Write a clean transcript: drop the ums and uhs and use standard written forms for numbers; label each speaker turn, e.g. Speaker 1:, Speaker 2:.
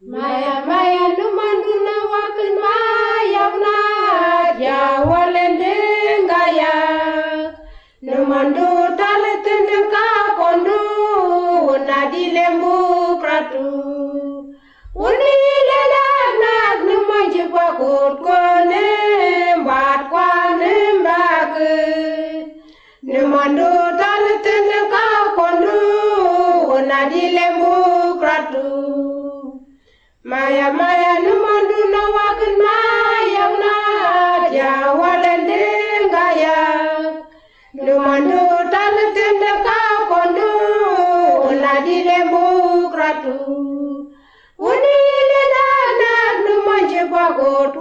Speaker 1: Maya maya numanduna wakin maya una ya walende ngaya numandu taletende ka kondu unadilembu kratu unile nak numanji pakut kone mbat kwane mbak numandu taletende ka kondu unadilembu kratu Maya maya numandu na wakin maya una ya walende ngaya numandu taletende ka kondu unadilembu kratu unile na numanji pakut